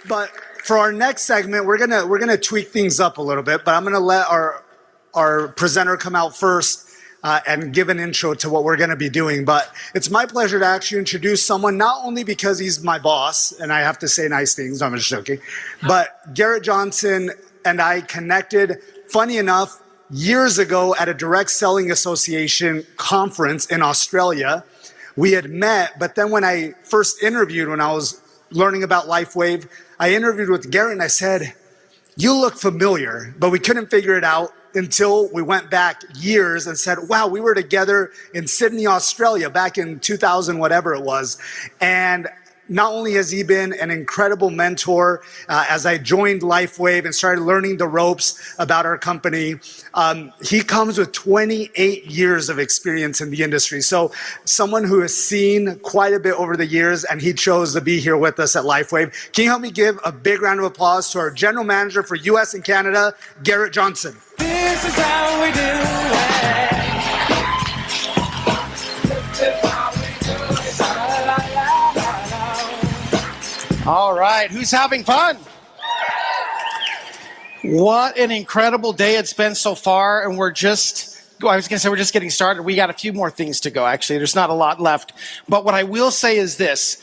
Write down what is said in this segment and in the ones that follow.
But for our next segment, we're gonna tweak things up a little bit. But I'm gonna let our presenter come out first and give an intro to what we're gonna be doing. But it's my pleasure to actually introduce someone, not only because he's my boss and I have to say nice things. No, I'm just joking. But Gerritt Johnson and I connected, funny enough, years ago at a direct selling association conference in Australia. We had met, but then when I first interviewed, when I was learning about LifeWave, I interviewed with Gerritt and I said, "You look familiar," but we couldn't figure it out until we went back years and said, wow, we were together in Sydney, Australia back in 2000, whatever it was. And not only has he been an incredible mentor as I joined LifeWave and started learning the ropes about our company, he comes with 28 years of experience in the industry. So someone who has seen quite a bit over the years, and he chose to be here with us at LifeWave. Can you help me give a big round of applause to our General Manager for US and Canada, Gerritt Johnson. This is how we do it. All right, who's having fun? What an incredible day it's been so far, and we're just getting started. We got a few more things to go, actually. There's not a lot left. But what I will say is this.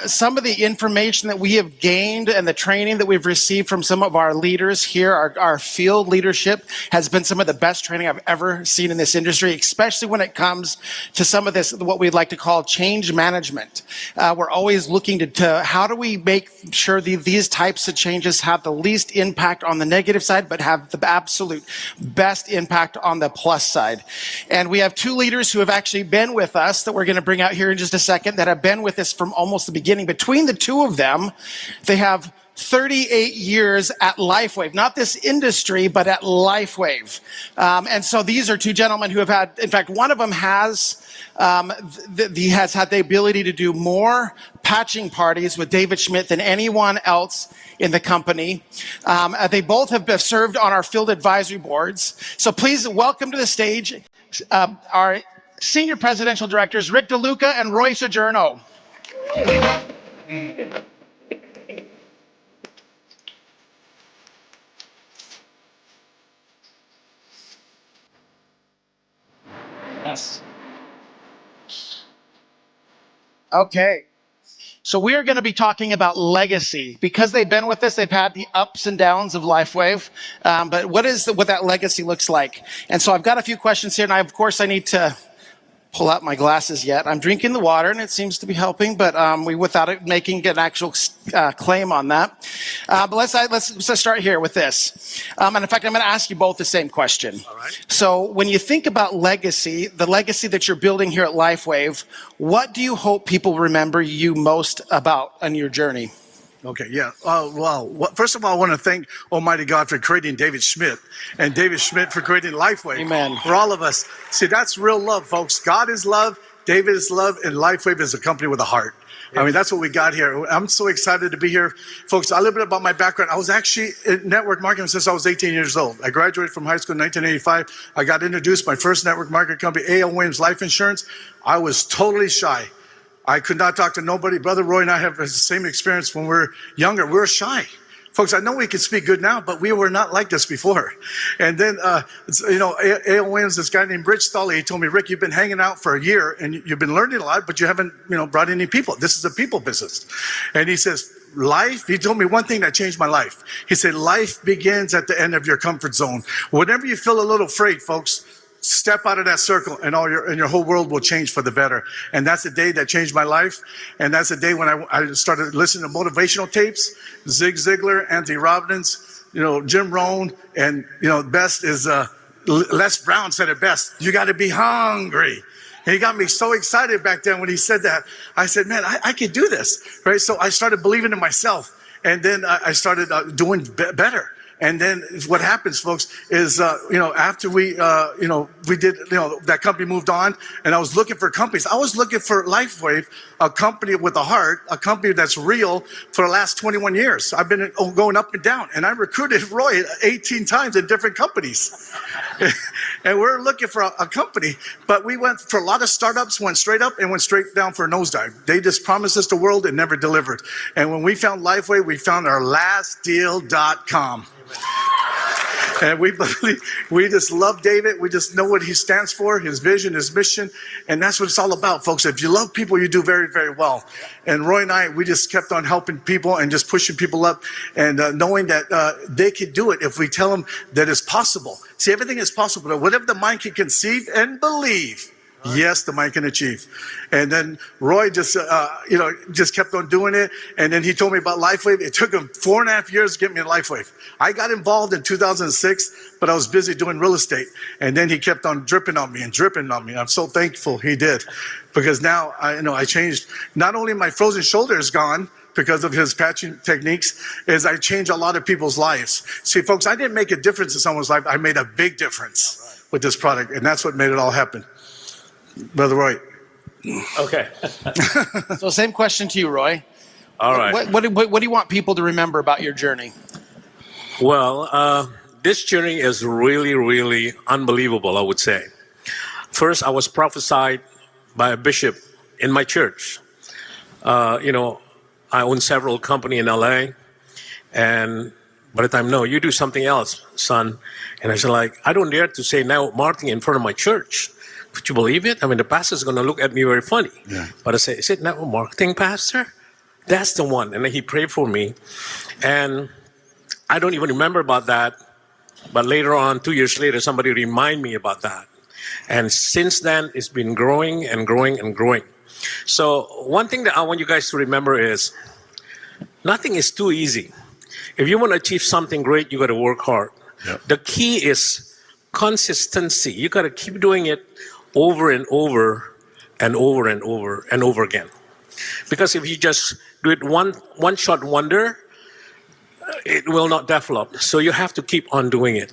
Some of the information that we have gained and the training that we've received from some of our leaders here, our field leadership, has been some of the best training I've ever seen in this industry, especially when it comes to some of this, what we'd like to call change management. We're always looking to how do we make sure these types of changes have the least impact on the negative side, but have the absolute best impact on the plus side. And we have two leaders who have actually been with us that we're going to bring out here in just a second that have been with us from almost the beginning. Between the two of them, they have 38 years at LifeWave, not this industry, but at LifeWave. And so these are two gentlemen who have had, in fact, one of them has he has had the ability to do more patching parties with David Schmidt than anyone else in the company. They both have served on our field advisory boards. So please welcome to the stage our senior presidential directors, Rick DeLuca and Roy Surjono. Yes. Okay. So we are going to be talking about legacy. Because they've been with us, they've had the ups and downs of LifeWave. But what that legacy looks like? And so I've got a few questions here, and of course I need to pull out my glasses yet. I'm drinking the water, and it seems to be helping, but without it making an actual claim on that. But let's start here with this. And in fact, I'm going to ask you both the same question. All right. So when you think about legacy, the legacy that you're building here at LifeWave, what do you hope people remember you most about on your journey? Okay, yeah. First of all, I want to thank Almighty God for creating David Schmidt and David Schmidt for creating LifeWave. Amen. For all of us. See, that's real love, folks. God is love, David is love, and LifeWave is a company with a heart. I mean, that's what we got here. I'm so excited to be here. Folks, a little bit about my background. I was actually in network marketing since I was 18 years old. I graduated from high school in 1985. I got introduced my first network marketing company, A.L. Williams Life Insurance. I was totally shy. I could not talk to nobody. Brother Roy and I have the same experience when we were younger. We were shy. Folks, I know we can speak good now, but we were not like this before. And then, A.L. Williams, this guy named Rich Stolley, he told me, Rick, you've been hanging out for a year and you've been learning a lot, but you haven't, brought any people. This is a people business. And he says, he told me one thing that changed my life. He said, life begins at the end of your comfort zone. Whenever you feel a little afraid, folks, step out of that circle and your whole world will change for the better. And that's the day that changed my life. And that's the day when I started listening to motivational tapes, Zig Ziglar, Anthony Robbins, Jim Rohn, and, best is, Les Brown said it best. You got to be hungry. And he got me so excited back then when he said that. I said, man, I could do this, right? So I started believing in myself. And then I started doing better. And then what happens, folks, is, after we did, that company moved on and I was looking for companies. I was looking for LifeWave a company with a heart, a company that's real for the last 21 years. I've been going up and down, and I recruited Roy 18 times in different companies. And we're looking for a company, but we went for a lot of startups, went straight up and went straight down for a nosedive. They just promised us the world and never delivered. And when we found LifeWave, we found our lastdeal.com. And we just love David. We just know what he stands for, his vision, his mission. And that's what it's all about, folks. If you love people, you do very, very well. And Roy and I, we just kept on helping people and just pushing people up and knowing that they could do it if we tell them that it's possible. See, everything is possible. Whatever the mind can conceive and believe, yes, the mind can achieve. And then Roy just kept on doing it. And then he told me about LifeWave. It took him 4.5 years to get me in LifeWave. I got involved in 2006, but I was busy doing real estate. And then he kept on dripping on me. I'm so thankful he did, because now I changed. Not only my frozen shoulder is gone because of his patching techniques, is I changed a lot of people's lives. See, folks, I didn't make a difference in someone's life. I made a big difference with this product, and that's what made it all happen. Brother Roy. Okay. So same question to you, Roy. All right. What do you want people to remember about your journey? Well, this journey is really, really unbelievable, I would say. First, I was prophesied by a bishop in my church. I own several companies in LA, and by the time, no, you do something else, son. And I said, I don't dare to say network marketing in front of my church. Could you believe it? I mean, the pastor's going to look at me very funny. Yeah. But I say, is it network marketing, pastor? That's the one. And then he prayed for me. And I don't even remember about that. But later on, 2 years later, somebody reminded me about that. And since then, it's been growing and growing and growing. So one thing that I want you guys to remember is nothing is too easy. If you want to achieve something great, you got to work hard. Yep. The key is consistency. You got to keep doing it over and over and over and over and over again. Because if you just do it one shot wonder, it will not develop. So you have to keep on doing it.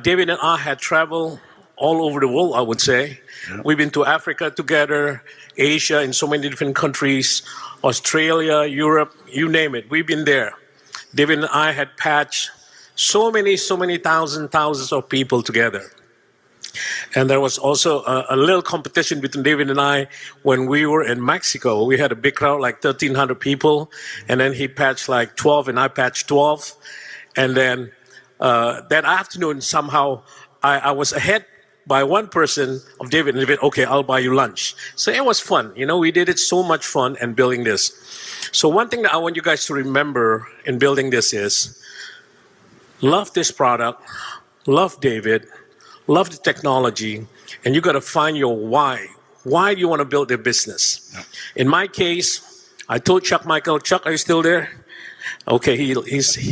David and I had traveled all over the world, I would say. Yeah. We've been to Africa together, Asia, in so many different countries, Australia, Europe, you name it. We've been there. David and I had patched so many thousands of people together. And there was also a little competition between David and I when we were in Mexico. We had a big crowd, like 1,300 people. And then he patched 12 and I patched 12. And then that afternoon, somehow, I was ahead by one person of David. And David, okay, I'll buy you lunch. So it was fun. We did it so much fun and building this. So one thing that I want you guys to remember in building this is love this product, love David, love the technology, and you got to find your why. Why do you want to build a business? Yeah. In my case, I told Chuck Michael, Chuck, are you still there? Okay, he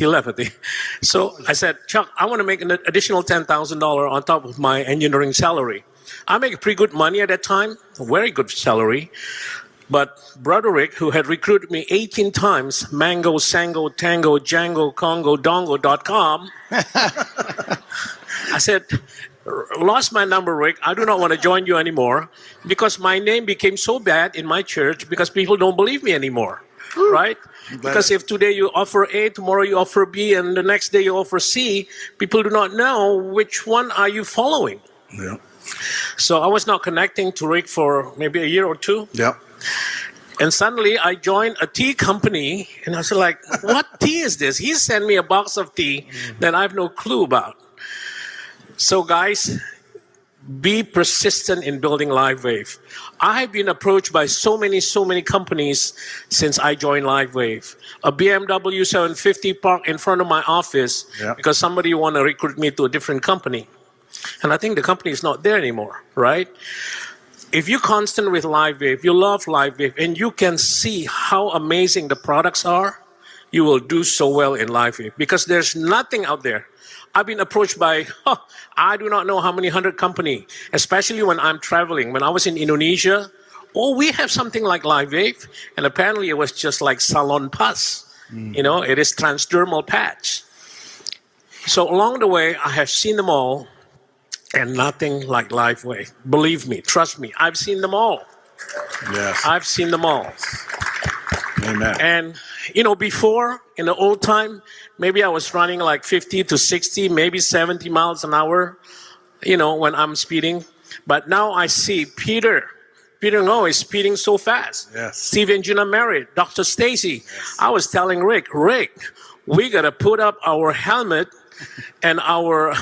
left, I think. So I said, Chuck, I want to make an additional $10,000 on top of my engineering salary. I make pretty good money at that time, a very good salary. But Brother Rick, who had recruited me 18 times, Mango, Sango, Tango, Django, Congo, Dongo.com, I said, lost my number, Rick. I do not want to join you anymore because my name became so bad in my church because people don't believe me anymore, right? Because if today you offer A, tomorrow you offer B, and the next day you offer C, people do not know which one are you following. Yeah. So I was not connecting to Rick for maybe a year or two. Yeah. And suddenly I joined a tea company, and I was like, what tea is this? He sent me a box of tea that I have no clue about. So guys, be persistent in building LifeWave. I've been approached by so many companies since I joined LifeWave. A BMW 750 parked in front of my office because somebody want to recruit me to a different company. And I think the company is not there anymore, right? If you're constant with LifeWave, you love LifeWave, and you can see how amazing the products are, you will do so well in LifeWave because there's nothing out there. I've been approached by, I do not know how many 100 companies, especially when I'm traveling. When I was in Indonesia, we have something like LifeWave, and apparently it was just like Salon Pus. It is transdermal patch. So along the way, I have seen them all, and nothing like LifeWave. Believe me, trust me, I've seen them all. Yes. I've seen them all. Amen. And, before, in the old time, maybe I was running like 50 to 60, maybe 70 miles an hour, when I'm speeding. But now I see Peter Ngo is speeding so fast. Yes. Steve and Gina married. Dr. Stacy. Yes. I was telling Rick, we got to put up our helmet and our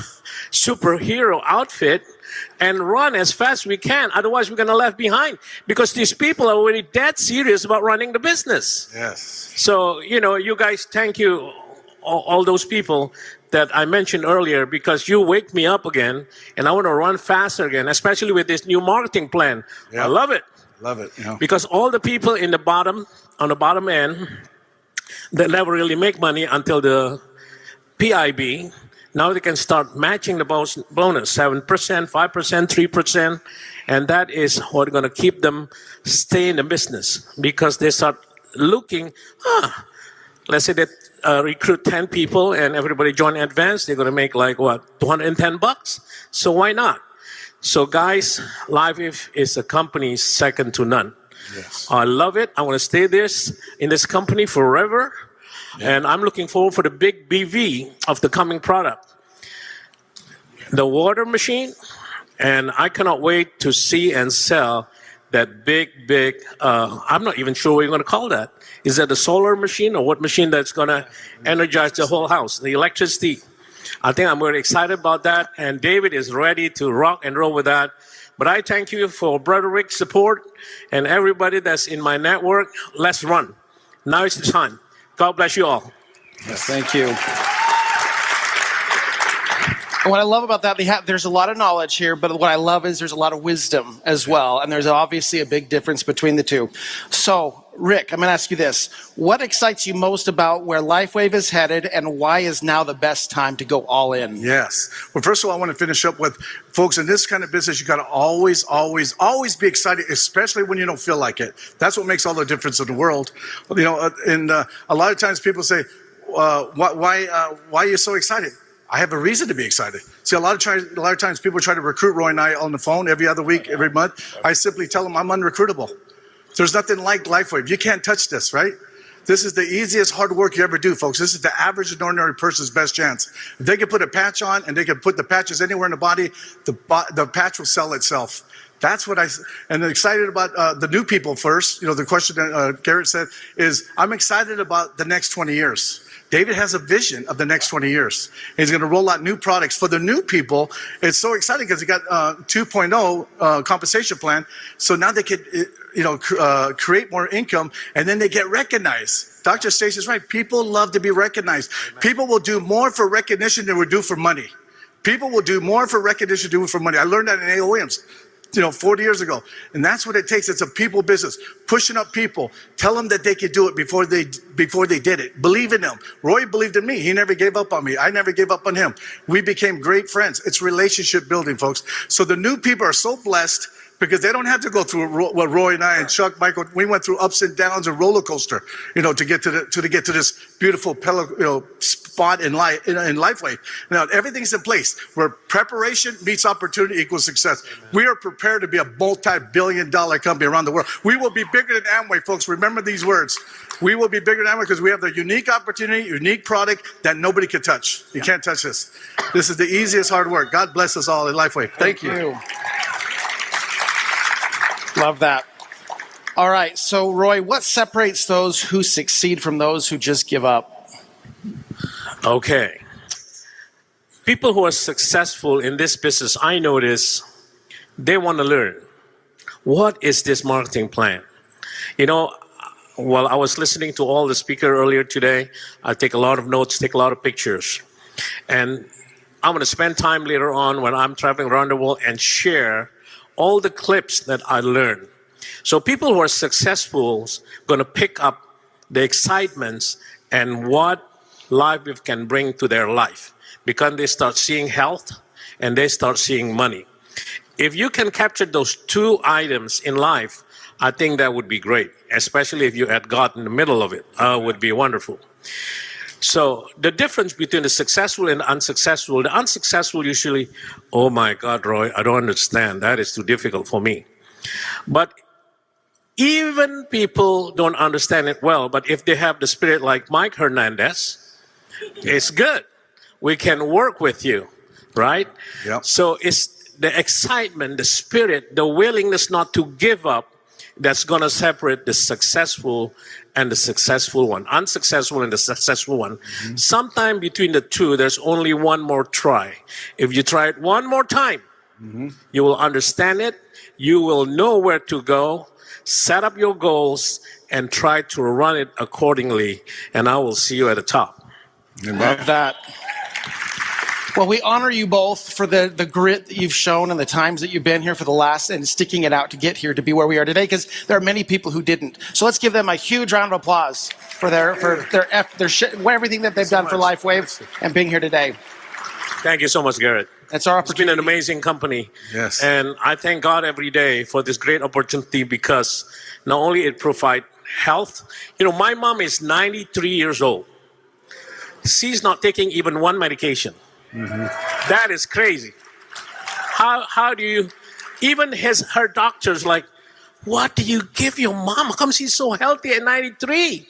superhero outfit and run as fast as we can. Otherwise, we're going to left behind because these people are already dead serious about running the business. Yes. So, you guys, thank you, all those people that I mentioned earlier, because you wake me up again and I want to run faster again, especially with this new marketing plan. Yep. I love it. Love it. Yeah. Because all the people on the bottom end that never really make money until the PIB, now they can start matching the bonus, 7%, 5%, 3%, and that is what's going to keep them stay in the business because they start looking, let's say that recruit 10 people and everybody join advance, they're going to make like what, $210? So why not? So guys, LifeWave is a company second to none. Yes. I love it. I want to stay in this company forever. Yeah. And I'm looking forward for the big BV of the coming product. The water machine, and I cannot wait to see and sell that big, I'm not even sure what you're going to call that. Is that a solar machine or what machine that's going to energize the whole house, the electricity? I think I'm very excited about that, and David is ready to rock and roll with that. But I thank you for Brother Rick's support and everybody that's in my network. Let's run. Now is the time. God bless you all. Yes, thank you. What I love about that, there's a lot of knowledge here, but what I love is there's a lot of wisdom as well, and there's obviously a big difference between the two. So, Rick, I'm going to ask you this. What excites you most about where LifeWave is headed, and why is now the best time to go all in? Yes. Well, first of all, I want to finish up with, folks, in this kind of business, you got to always be excited, especially when you don't feel like it. That's what makes all the difference in the world. And a lot of times people say, why are you so excited? I have a reason to be excited. See, a lot of times people try to recruit Roy and I on the phone every other week, every month. I simply tell them I'm unrecruitable. There's nothing like LifeWave. You can't touch this, right? This is the easiest hard work you ever do, folks. This is the average and ordinary person's best chance. If they can put a patch on and they can put the patches anywhere in the body, the patch will sell itself. That's what and excited about the new people first. The question that Gerritt said is, I'm excited about the next 20 years. David has a vision of the next 20 years. He's going to roll out new products. For the new people, it's so exciting because he got 2.0 compensation plan. So now they could, create more income, and then they get recognized. Dr. Stacy's right. People love to be recognized. Amen. People will do more for recognition than we do for money. People will do more for recognition than we do for money. I learned that in A.O. Williams. 40 years ago. And that's what it takes. It's a people business. Pushing up people. Tell them that they could do it before they did it. Believe in them. Roy believed in me. He never gave up on me. I never gave up on him. We became great friends. It's relationship building, folks. So the new people are so blessed because they don't have to go through what Roy and I and Chuck, Michael, we went through ups and downs and roller coaster, to get to this beautiful spot in LifeWave. Now everything's in place where preparation meets opportunity equals success. Amen. We are prepared to be a multi-billion-dollar company around the world. We will be bigger than Amway, folks. Remember these words. We will be bigger than Amway because we have the unique opportunity, unique product that nobody can touch. You can't touch this. This is the easiest hard work. God bless us all in LifeWave. Thank you. Love that. All right. So, Roy, what separates those who succeed from those who just give up? Okay. People who are successful in this business, I notice they want to learn. What is this marketing plan? While I was listening to all the speakers earlier today, I take a lot of notes, take a lot of pictures. And I'm going to spend time later on when I'm traveling around the world and share all the clips that I learned. So people who are successful going to pick up the excitements and what LifeWave can bring to their life because they start seeing health and they start seeing money. If you can capture those two items in life, I think that would be great, especially if you had God in the middle of it. Would be wonderful. So the difference between the successful and the unsuccessful usually, oh my God, Roy, I don't understand. That is too difficult for me. But Even people don't understand it well, but if they have the spirit like Mike Hernandez, it's good. We can work with you, right? Yep. So it's the excitement, the spirit, the willingness not to give up that's going to separate the successful and the successful one, unsuccessful and the successful one. Mm-hmm. Sometime between the two, there's only one more try. If you try it one more time, you will understand it. You will know where to go, set up your goals, and try to run it accordingly. And I will see you at the top. Love that. Well, we honor you both for the grit that you've shown and the times that you've been here for the last and sticking it out to get here to be where we are today, because there are many people who didn't. So let's give them a huge round of applause for everything that they've done for LifeWave and being here today. Thank you so much, Gerritt. That's our It's been opportunity. an amazing company. Yes. And I thank God every day for this great opportunity, because not only it provides health. You know, my mom is 93 years old. She's not taking even one medication. That is crazy. How do you, even her doctors like, what do you give your mom? How come she's so healthy at 93?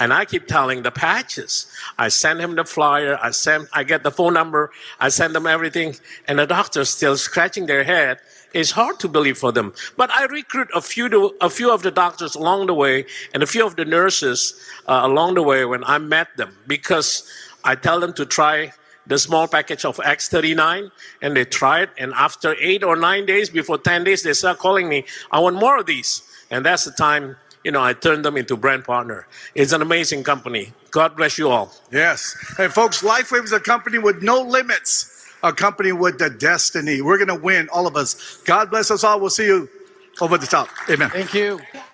And I keep telling the patches. I send him the flyer. I get the phone number. I send them everything. And the doctor's still scratching their head. It's hard to believe for them. But I recruit a few of the doctors along the way and a few of the nurses along the way when I met them, because I tell them to try the small package of X39, and they try it. And after 8 or 9 days, before 10 days, they start calling me, I want more of these. And that's the time, you know, I turn them into brand partner. It's an amazing company. God bless you all. Yes. Hey, folks, LifeWave is a company with no limits, a company with the destiny. We're going to win, all of us. God bless us all. We'll see you over the top. Amen. Thank you.